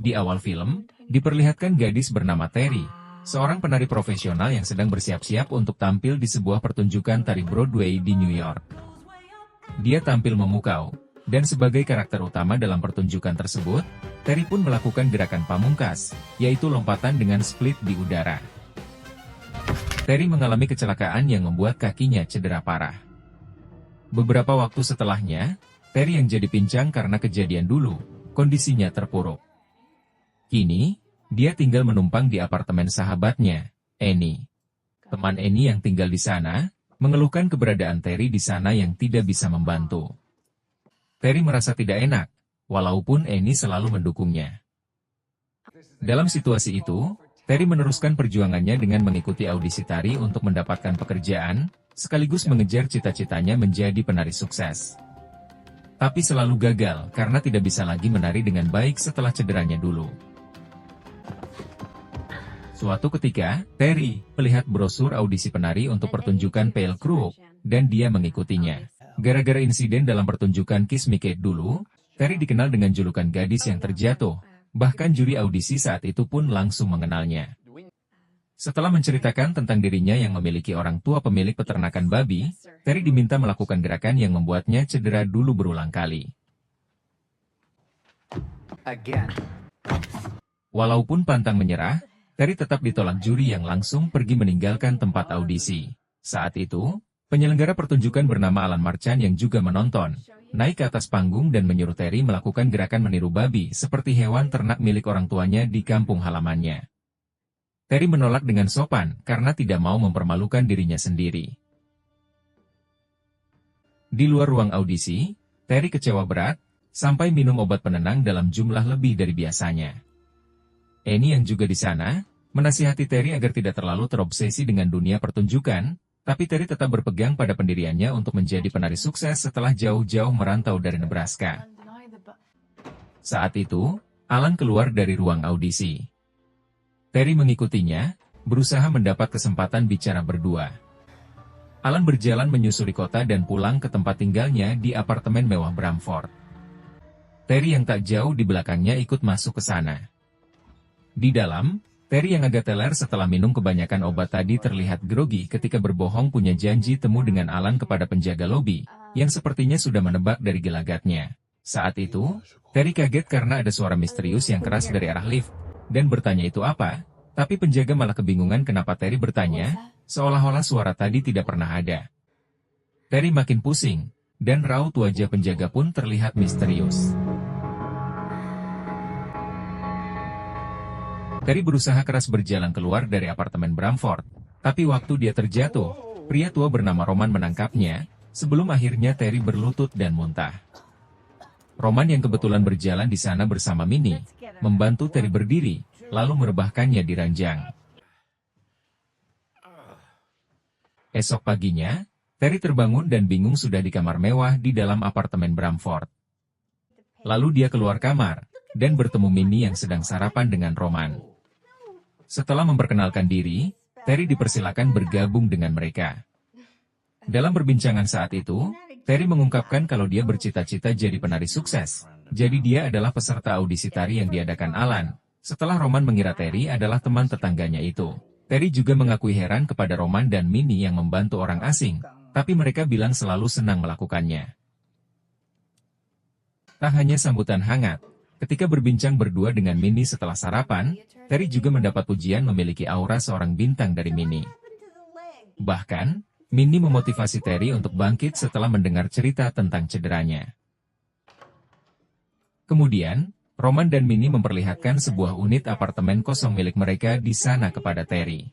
Di awal film, diperlihatkan gadis bernama Terry, seorang penari profesional yang sedang bersiap-siap untuk tampil di sebuah pertunjukan tari Broadway di New York. Dia tampil memukau, dan sebagai karakter utama dalam pertunjukan tersebut, Terry pun melakukan gerakan pamungkas, yaitu lompatan dengan split di udara. Terry mengalami kecelakaan yang membuat kakinya cedera parah. Beberapa waktu setelahnya, Terry yang jadi pincang karena kejadian dulu, kondisinya terpuruk. Kini, dia tinggal menumpang di apartemen sahabatnya, Annie. Teman Annie yang tinggal di sana, mengeluhkan keberadaan Terry di sana yang tidak bisa membantu. Terry merasa tidak enak, walaupun Annie selalu mendukungnya. Dalam situasi itu, Terry meneruskan perjuangannya dengan mengikuti audisi tari untuk mendapatkan pekerjaan, sekaligus mengejar cita-citanya menjadi penari sukses. Tapi selalu gagal karena tidak bisa lagi menari dengan baik setelah cederanya dulu. Suatu ketika, Terry melihat brosur audisi penari untuk pertunjukan Pale Crook, dan dia mengikutinya. Gara-gara insiden dalam pertunjukan Kiss Me Kate dulu, Terry dikenal dengan julukan gadis yang terjatuh, bahkan juri audisi saat itu pun langsung mengenalnya. Setelah menceritakan tentang dirinya yang memiliki orang tua pemilik peternakan babi, Terry diminta melakukan gerakan yang membuatnya cedera dulu berulang kali. Walaupun pantang menyerah, Terry tetap ditolak juri yang langsung pergi meninggalkan tempat audisi. Saat itu, penyelenggara pertunjukan bernama Alan Marchand yang juga menonton, naik ke atas panggung dan menyuruh Terry melakukan gerakan meniru babi seperti hewan ternak milik orang tuanya di kampung halamannya. Terry menolak dengan sopan karena tidak mau mempermalukan dirinya sendiri. Di luar ruang audisi, Terry kecewa berat, sampai minum obat penenang dalam jumlah lebih dari biasanya. Annie yang juga di sana, menasihati Terry agar tidak terlalu terobsesi dengan dunia pertunjukan, tapi Terry tetap berpegang pada pendiriannya untuk menjadi penari sukses setelah jauh-jauh merantau dari Nebraska. Saat itu, Alan keluar dari ruang audisi. Terry mengikutinya, berusaha mendapat kesempatan bicara berdua. Alan berjalan menyusuri kota dan pulang ke tempat tinggalnya di apartemen mewah Bramford. Terry yang tak jauh di belakangnya ikut masuk ke sana. Di dalam, Terry yang agak teler setelah minum kebanyakan obat tadi terlihat grogi ketika berbohong punya janji temu dengan Alan kepada penjaga lobi, yang sepertinya sudah menebak dari gelagatnya. Saat itu, Terry kaget karena ada suara misterius yang keras dari arah lift, dan bertanya itu apa, tapi penjaga malah kebingungan kenapa Terry bertanya, seolah-olah suara tadi tidak pernah ada. Terry makin pusing, dan raut wajah penjaga pun terlihat misterius. Terry berusaha keras berjalan keluar dari apartemen Bramford, tapi waktu dia terjatuh, pria tua bernama Roman menangkapnya, sebelum akhirnya Terry berlutut dan muntah. Roman yang kebetulan berjalan di sana bersama Minnie, membantu Terry berdiri, lalu merebahkannya di ranjang. Esok paginya, Terry terbangun dan bingung sudah di kamar mewah di dalam apartemen Bramford. Lalu dia keluar kamar, dan bertemu Minnie yang sedang sarapan dengan Roman. Setelah memperkenalkan diri, Terry dipersilakan bergabung dengan mereka. Dalam perbincangan saat itu, Terry mengungkapkan kalau dia bercita-cita jadi penari sukses. Jadi dia adalah peserta audisi tari yang diadakan Alan. Setelah Roman mengira Terry adalah teman tetangganya itu. Terry juga mengakui heran kepada Roman dan Minnie yang membantu orang asing, tapi mereka bilang selalu senang melakukannya. Tak hanya sambutan hangat, ketika berbincang berdua dengan Minnie setelah sarapan, Terry juga mendapat pujian memiliki aura seorang bintang dari Minnie. Bahkan, Minnie memotivasi Terry untuk bangkit setelah mendengar cerita tentang cederanya. Kemudian, Roman dan Minnie memperlihatkan sebuah unit apartemen kosong milik mereka di sana kepada Terry.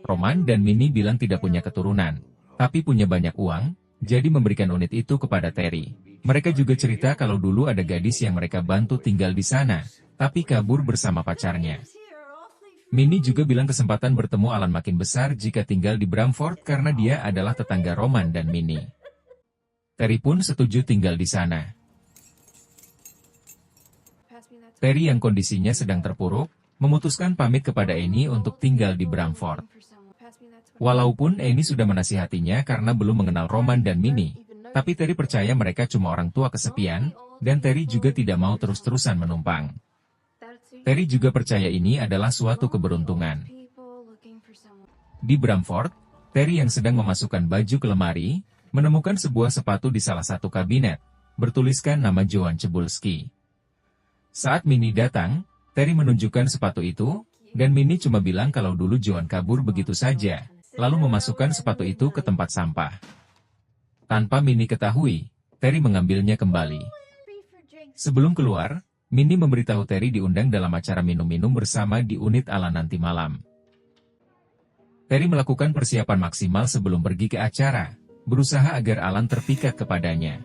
Roman dan Minnie bilang tidak punya keturunan, tapi punya banyak uang, jadi memberikan unit itu kepada Terry. Mereka juga cerita kalau dulu ada gadis yang mereka bantu tinggal di sana, tapi kabur bersama pacarnya. Minnie juga bilang kesempatan bertemu Alan makin besar jika tinggal di Bramford karena dia adalah tetangga Roman dan Minnie. Terry pun setuju tinggal di sana. Terry yang kondisinya sedang terpuruk, memutuskan pamit kepada Annie untuk tinggal di Bramford. Walaupun Annie sudah menasihatinya karena belum mengenal Roman dan Minnie, Tapi Terry percaya mereka cuma orang tua kesepian, dan Terry juga tidak mau terus-terusan menumpang. Terry juga percaya ini adalah suatu keberuntungan. Di Bramford, Terry yang sedang memasukkan baju ke lemari, menemukan sebuah sepatu di salah satu kabinet, bertuliskan nama Joan Cebulski. Saat Minnie datang, Terry menunjukkan sepatu itu, dan Minnie cuma bilang kalau dulu Joan kabur begitu saja, lalu memasukkan sepatu itu ke tempat sampah. Tanpa Minnie ketahui, Terry mengambilnya kembali. Sebelum keluar, Minnie memberitahu Terry diundang dalam acara minum-minum bersama di unit Alan nanti malam. Terry melakukan persiapan maksimal sebelum pergi ke acara, berusaha agar Alan terpikat kepadanya.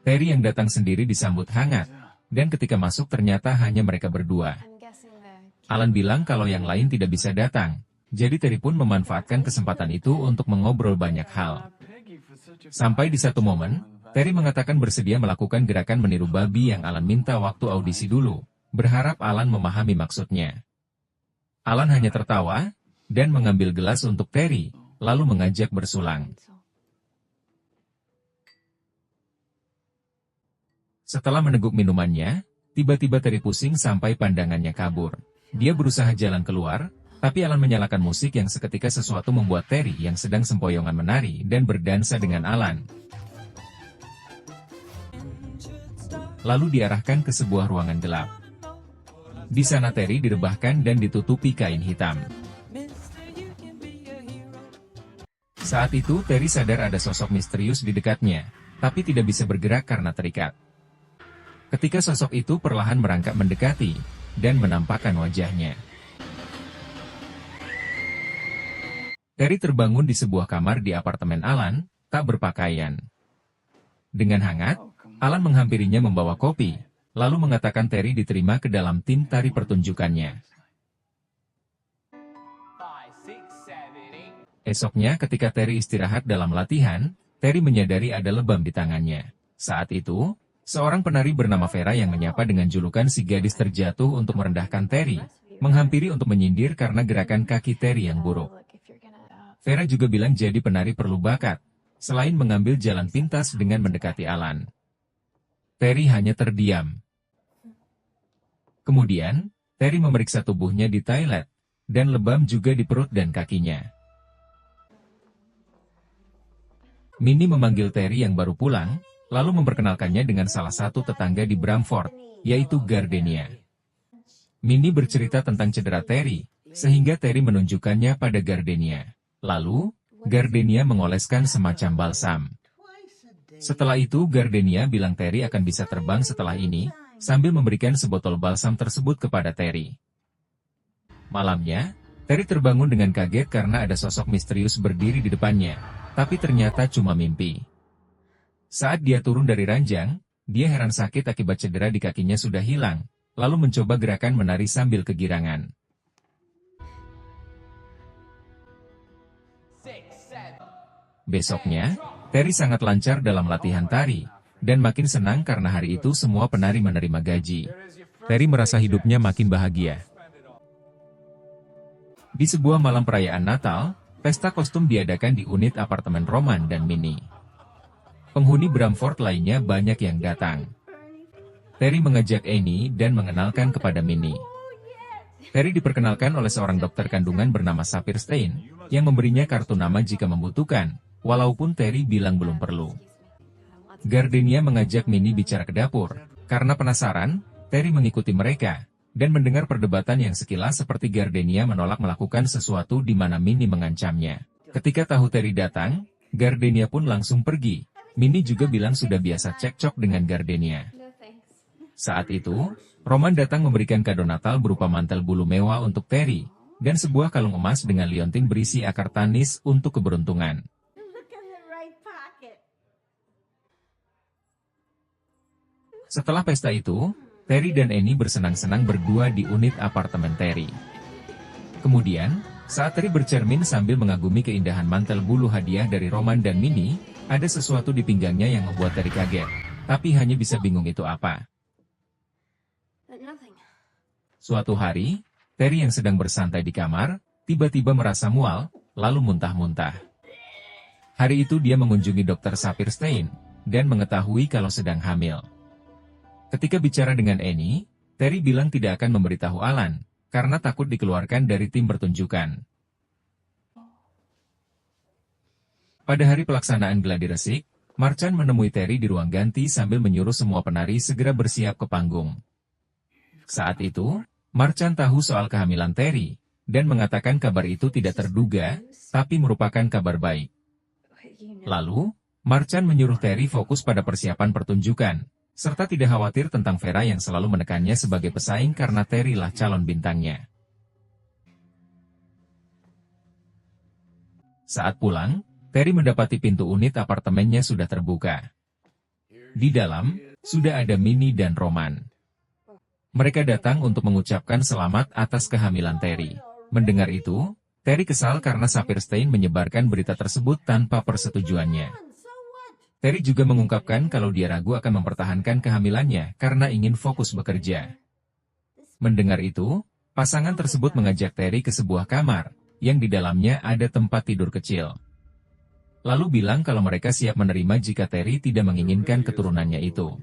Terry yang datang sendiri disambut hangat, dan ketika masuk ternyata hanya mereka berdua. Alan bilang kalau yang lain tidak bisa datang, jadi Terry pun memanfaatkan kesempatan itu untuk mengobrol banyak hal. Sampai di satu momen, Terry mengatakan bersedia melakukan gerakan meniru babi yang Alan minta waktu audisi dulu, berharap Alan memahami maksudnya. Alan hanya tertawa, dan mengambil gelas untuk Terry, lalu mengajak bersulang. Setelah meneguk minumannya, tiba-tiba Terry pusing sampai pandangannya kabur. Dia berusaha jalan keluar, tapi Alan menyalakan musik yang seketika sesuatu membuat Terry yang sedang sempoyongan menari dan berdansa dengan Alan. Lalu diarahkan ke sebuah ruangan gelap. Di sana Terry direbahkan dan ditutupi kain hitam. Saat itu Terry sadar ada sosok misterius di dekatnya, tapi tidak bisa bergerak karena terikat. Ketika sosok itu perlahan merangkak mendekati, dan menampakkan wajahnya. Terry terbangun di sebuah kamar di apartemen Alan, tak berpakaian. Dengan hangat, Alan menghampirinya membawa kopi, lalu mengatakan Terry diterima ke dalam tim tari pertunjukannya. Esoknya ketika Terry istirahat dalam latihan, Terry menyadari ada lebam di tangannya. Saat itu, seorang penari bernama Vera yang menyapa dengan julukan si gadis terjatuh untuk merendahkan Terry, menghampiri untuk menyindir karena gerakan kaki Terry yang buruk. Vera juga bilang jadi penari perlu bakat, selain mengambil jalan pintas dengan mendekati Alan. Terry hanya terdiam. Kemudian, Terry memeriksa tubuhnya di toilet, dan lebam juga di perut dan kakinya. Minnie memanggil Terry yang baru pulang, lalu memperkenalkannya dengan salah satu tetangga di Bramford, yaitu Gardenia. Minnie bercerita tentang cedera Terry, sehingga Terry menunjukkannya pada Gardenia. Lalu, Gardenia mengoleskan semacam balsam. Setelah itu Gardenia bilang Terry akan bisa terbang setelah ini, sambil memberikan sebotol balsam tersebut kepada Terry. Malamnya, Terry terbangun dengan kaget karena ada sosok misterius berdiri di depannya, tapi ternyata cuma mimpi. Saat dia turun dari ranjang, dia heran sakit akibat cedera di kakinya sudah hilang, lalu mencoba gerakan menari sambil kegirangan. Besoknya, Terry sangat lancar dalam latihan tari, dan makin senang karena hari itu semua penari menerima gaji. Terry merasa hidupnya makin bahagia. Di sebuah malam perayaan Natal, pesta kostum diadakan di unit apartemen Roman dan Minnie. Penghuni Bramford lainnya banyak yang datang. Terry mengajak Annie dan mengenalkan kepada Minnie. Terry diperkenalkan oleh seorang dokter kandungan bernama Sapphire Stein, yang memberinya kartu nama jika membutuhkan, walaupun Terry bilang belum perlu. Gardenia mengajak Minnie bicara ke dapur. Karena penasaran, Terry mengikuti mereka, dan mendengar perdebatan yang sekilas seperti Gardenia menolak melakukan sesuatu di mana Minnie mengancamnya. Ketika tahu Terry datang, Gardenia pun langsung pergi. Minnie juga bilang sudah biasa cekcok dengan Gardenia. Saat itu, Roman datang memberikan kado Natal berupa mantel bulu mewah untuk Terry, dan sebuah kalung emas dengan liontin berisi akar tanis untuk keberuntungan. Setelah pesta itu, Terry dan Annie bersenang-senang berdua di unit apartemen Terry. Kemudian, saat Terry bercermin sambil mengagumi keindahan mantel bulu hadiah dari Roman dan Minnie, ada sesuatu di pinggangnya yang membuat Terry kaget, tapi hanya bisa bingung itu apa. Suatu hari, Terry yang sedang bersantai di kamar, tiba-tiba merasa mual, lalu muntah-muntah. Hari itu dia mengunjungi Dr. Saperstein, dan mengetahui kalau sedang hamil. Ketika bicara dengan Annie, Terry bilang tidak akan memberitahu Alan, karena takut dikeluarkan dari tim pertunjukan. Pada hari pelaksanaan gladi resik, Marchand menemui Terry di ruang ganti sambil menyuruh semua penari segera bersiap ke panggung. Saat itu, Marchand tahu soal kehamilan Terry, dan mengatakan kabar itu tidak terduga, tapi merupakan kabar baik. Lalu, Marchand menyuruh Terry fokus pada persiapan pertunjukan, serta tidak khawatir tentang Vera yang selalu menekannya sebagai pesaing karena Terry lah calon bintangnya. Saat pulang, Terry mendapati pintu unit apartemennya sudah terbuka. Di dalam, sudah ada Minnie dan Roman. Mereka datang untuk mengucapkan selamat atas kehamilan Terry. Mendengar itu, Terry kesal karena Saperstein menyebarkan berita tersebut tanpa persetujuannya. Terry juga mengungkapkan kalau dia ragu akan mempertahankan kehamilannya karena ingin fokus bekerja. Mendengar itu, pasangan tersebut mengajak Terry ke sebuah kamar, yang di dalamnya ada tempat tidur kecil. Lalu bilang kalau mereka siap menerima jika Terry tidak menginginkan keturunannya itu.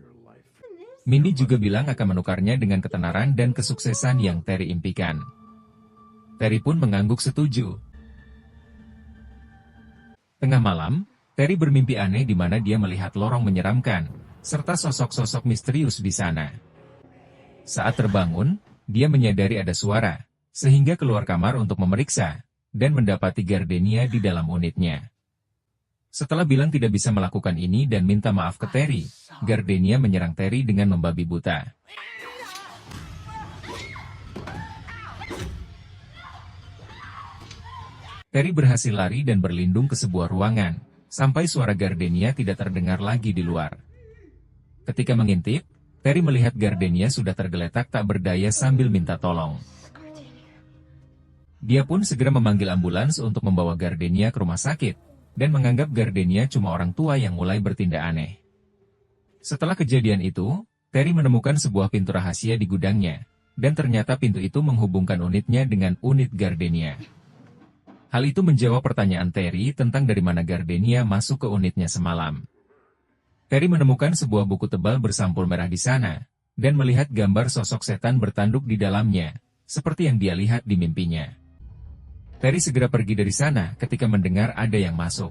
Minnie juga bilang akan menukarnya dengan ketenaran dan kesuksesan yang Terry impikan. Terry pun mengangguk setuju. Tengah malam, Terry bermimpi aneh di mana dia melihat lorong menyeramkan, serta sosok-sosok misterius di sana. Saat terbangun, dia menyadari ada suara, sehingga keluar kamar untuk memeriksa, dan mendapati Gardenia di dalam unitnya. Setelah bilang tidak bisa melakukan ini dan minta maaf ke Terry, Gardenia menyerang Terry dengan membabi buta. Terry berhasil lari dan berlindung ke sebuah ruangan, sampai suara Gardenia tidak terdengar lagi di luar. Ketika mengintip, Terry melihat Gardenia sudah tergeletak tak berdaya sambil minta tolong. Dia pun segera memanggil ambulans untuk membawa Gardenia ke rumah sakit, dan menganggap Gardenia cuma orang tua yang mulai bertindak aneh. Setelah kejadian itu, Terry menemukan sebuah pintu rahasia di gudangnya, dan ternyata pintu itu menghubungkan unitnya dengan unit Gardenia. Hal itu menjawab pertanyaan Terry tentang dari mana Gardenia masuk ke unitnya semalam. Terry menemukan sebuah buku tebal bersampul merah di sana, dan melihat gambar sosok setan bertanduk di dalamnya, seperti yang dia lihat di mimpinya. Terry segera pergi dari sana ketika mendengar ada yang masuk.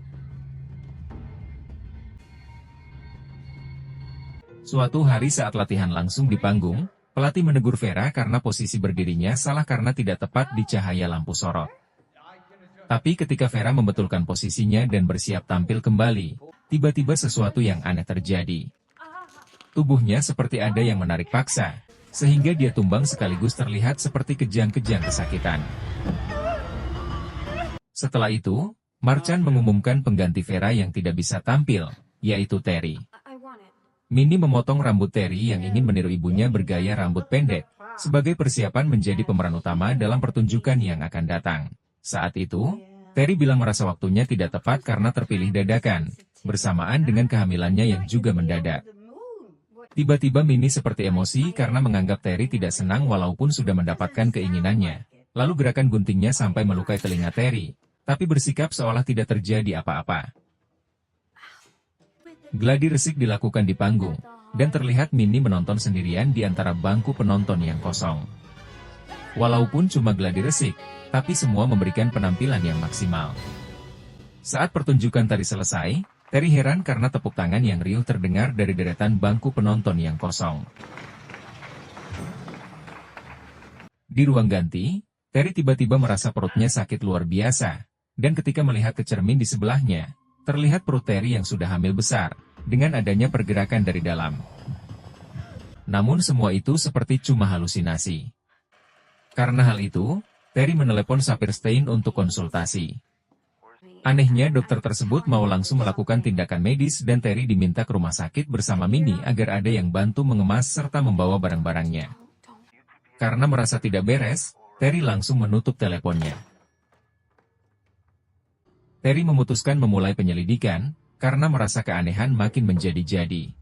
Suatu hari saat latihan langsung di panggung, pelatih menegur Vera karena posisi berdirinya salah karena tidak tepat di cahaya lampu sorot. Tapi ketika Vera membetulkan posisinya dan bersiap tampil kembali, tiba-tiba sesuatu yang aneh terjadi. Tubuhnya seperti ada yang menarik paksa, sehingga dia tumbang sekaligus terlihat seperti kejang-kejang kesakitan. Setelah itu, Marchand mengumumkan pengganti Vera yang tidak bisa tampil, yaitu Terry. Minnie memotong rambut Terry yang ingin meniru ibunya bergaya rambut pendek, sebagai persiapan menjadi pemeran utama dalam pertunjukan yang akan datang. Saat itu, Terry bilang merasa waktunya tidak tepat karena terpilih dadakan, bersamaan dengan kehamilannya yang juga mendadak. Tiba-tiba Minnie seperti emosi karena menganggap Terry tidak senang walaupun sudah mendapatkan keinginannya. Lalu gerakan guntingnya sampai melukai telinga Terry, tapi bersikap seolah tidak terjadi apa-apa. Gladi resik dilakukan di panggung, dan terlihat Minnie menonton sendirian di antara bangku penonton yang kosong. Walaupun cuma gladi resik, tapi semua memberikan penampilan yang maksimal. Saat pertunjukan tari selesai, Terry heran karena tepuk tangan yang riuh terdengar dari deretan bangku penonton yang kosong. Di ruang ganti, Terry tiba-tiba merasa perutnya sakit luar biasa, dan ketika melihat ke cermin di sebelahnya, terlihat perut Terry yang sudah hamil besar, dengan adanya pergerakan dari dalam. Namun semua itu seperti cuma halusinasi. Karena hal itu, Terry menelepon Saperstein untuk konsultasi. Anehnya dokter tersebut mau langsung melakukan tindakan medis dan Terry diminta ke rumah sakit bersama Minnie agar ada yang bantu mengemas serta membawa barang-barangnya. Karena merasa tidak beres, Terry langsung menutup teleponnya. Terry memutuskan memulai penyelidikan, karena merasa keanehan makin menjadi-jadi.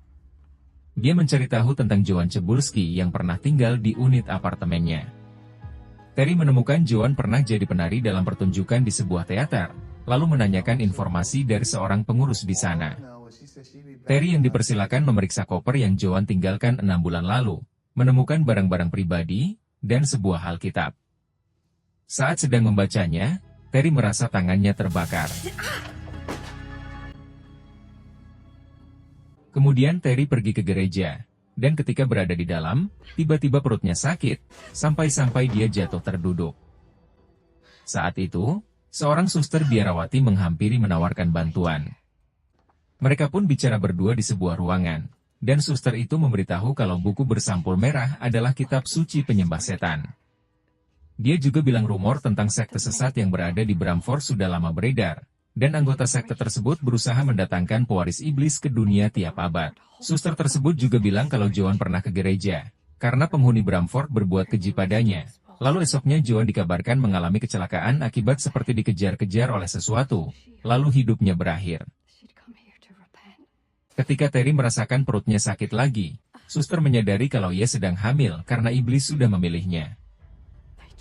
Dia mencari tahu tentang Joan Cebulski yang pernah tinggal di unit apartemennya. Terry menemukan Joan pernah jadi penari dalam pertunjukan di sebuah teater, lalu menanyakan informasi dari seorang pengurus di sana. Terry yang dipersilakan memeriksa koper yang Joan tinggalkan 6 bulan lalu, menemukan barang-barang pribadi, dan sebuah Alkitab. Saat sedang membacanya, Terry merasa tangannya terbakar. Kemudian Terry pergi ke gereja, dan ketika berada di dalam, tiba-tiba perutnya sakit, sampai-sampai dia jatuh terduduk. Saat itu, seorang suster biarawati menghampiri menawarkan bantuan. Mereka pun bicara berdua di sebuah ruangan, dan suster itu memberitahu kalau buku bersampul merah adalah kitab suci penyembah setan. Dia juga bilang rumor tentang sekte sesat yang berada di Bramford sudah lama beredar, dan anggota sekte tersebut berusaha mendatangkan pewaris iblis ke dunia tiap abad. Suster tersebut juga bilang kalau Joan pernah ke gereja, karena penghuni Bramford berbuat keji padanya. Lalu esoknya Joan dikabarkan mengalami kecelakaan akibat seperti dikejar-kejar oleh sesuatu, lalu hidupnya berakhir. Ketika Terry merasakan perutnya sakit lagi, suster menyadari kalau ia sedang hamil karena iblis sudah memilihnya.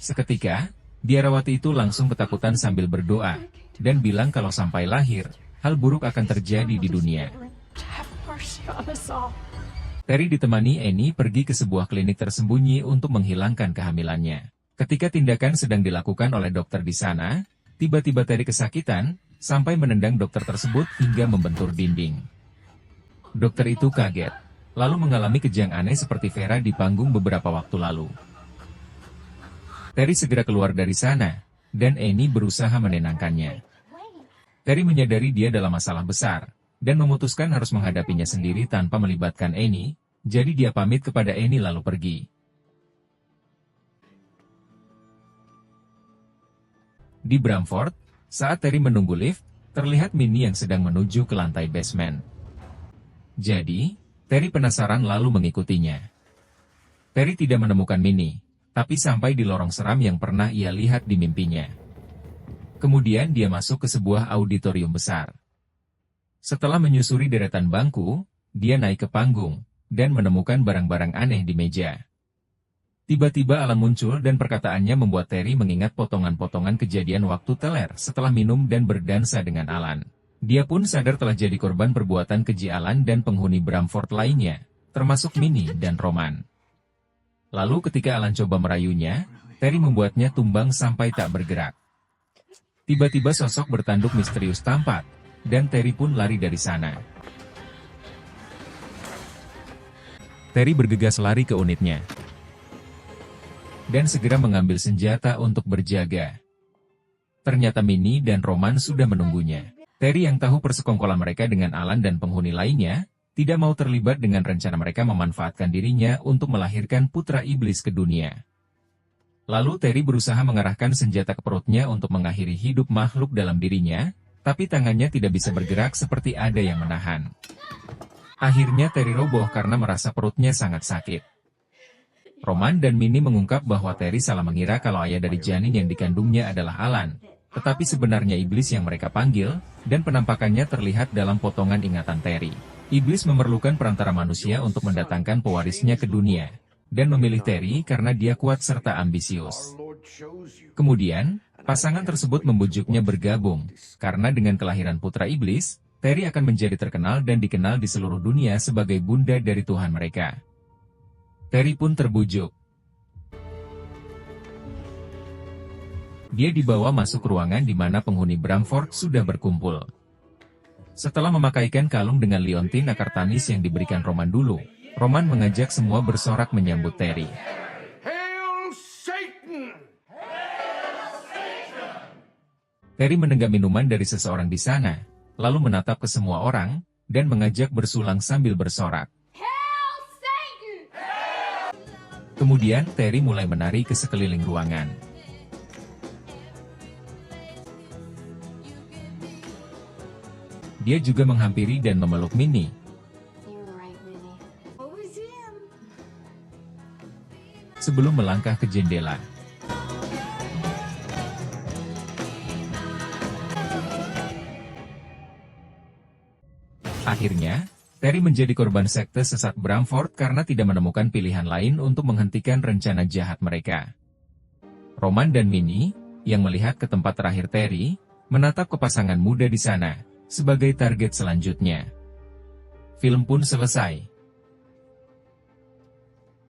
Seketika, biarawati itu langsung ketakutan sambil berdoa, dan bilang kalau sampai lahir, hal buruk akan terjadi di dunia. Terry ditemani Annie pergi ke sebuah klinik tersembunyi untuk menghilangkan kehamilannya. Ketika tindakan sedang dilakukan oleh dokter di sana, tiba-tiba Terry kesakitan, sampai menendang dokter tersebut hingga membentur dinding. Dokter itu kaget, lalu mengalami kejang aneh seperti Vera di panggung beberapa waktu lalu. Terry segera keluar dari sana, dan Annie berusaha menenangkannya. Terry menyadari dia dalam masalah besar, dan memutuskan harus menghadapinya sendiri tanpa melibatkan Annie, jadi dia pamit kepada Annie lalu pergi. Di Bramford, saat Terry menunggu lift, terlihat Minnie yang sedang menuju ke lantai basement. Jadi, Terry penasaran lalu mengikutinya. Terry tidak menemukan Minnie, tapi sampai di lorong seram yang pernah ia lihat di mimpinya. Kemudian dia masuk ke sebuah auditorium besar. Setelah menyusuri deretan bangku, dia naik ke panggung, dan menemukan barang-barang aneh di meja. Tiba-tiba Alan muncul dan perkataannya membuat Terry mengingat potongan-potongan kejadian waktu teler setelah minum dan berdansa dengan Alan. Dia pun sadar telah jadi korban perbuatan keji Alan dan penghuni Bramford lainnya, termasuk Minnie dan Roman. Lalu ketika Alan coba merayunya, Terry membuatnya tumbang sampai tak bergerak. Tiba-tiba sosok bertanduk misterius tampak, dan Terry pun lari dari sana. Terry bergegas lari ke unitnya, dan segera mengambil senjata untuk berjaga. Ternyata Minnie dan Roman sudah menunggunya. Terry yang tahu persekongkolan mereka dengan Alan dan penghuni lainnya, tidak mau terlibat dengan rencana mereka memanfaatkan dirinya untuk melahirkan putra iblis ke dunia. Lalu Terry berusaha mengarahkan senjata ke perutnya untuk mengakhiri hidup makhluk dalam dirinya, tapi tangannya tidak bisa bergerak seperti ada yang menahan. Akhirnya Terry roboh karena merasa perutnya sangat sakit. Roman dan Minnie mengungkap bahwa Terry salah mengira kalau ayah dari janin yang dikandungnya adalah Alan. Tetapi sebenarnya iblis yang mereka panggil, dan penampakannya terlihat dalam potongan ingatan Terry. Iblis memerlukan perantara manusia untuk mendatangkan pewarisnya ke dunia, dan memilih Terry karena dia kuat serta ambisius. Kemudian, pasangan tersebut membujuknya bergabung, karena dengan kelahiran putra iblis, Terry akan menjadi terkenal dan dikenal di seluruh dunia sebagai bunda dari Tuhan mereka. Terry pun terbujuk. Dia dibawa masuk ruangan di mana penghuni Bramford sudah berkumpul. Setelah memakaikan kalung dengan liontin akar tanis yang diberikan Roman dulu, Roman mengajak semua bersorak menyambut Terry. Hail Satan! Terry menenggak minuman dari seseorang di sana, lalu menatap ke semua orang, dan mengajak bersulang sambil bersorak. Hail Satan! Kemudian Terry mulai menari ke sekeliling ruangan. Dia juga menghampiri dan memeluk Minnie. You were right, Minnie. What was him? Sebelum melangkah ke jendela. Akhirnya, Terry menjadi korban sekte sesat Bramford karena tidak menemukan pilihan lain untuk menghentikan rencana jahat mereka. Roman dan Minnie, yang melihat ke tempat terakhir Terry, menatap ke pasangan muda di sana, sebagai target selanjutnya. Film pun selesai.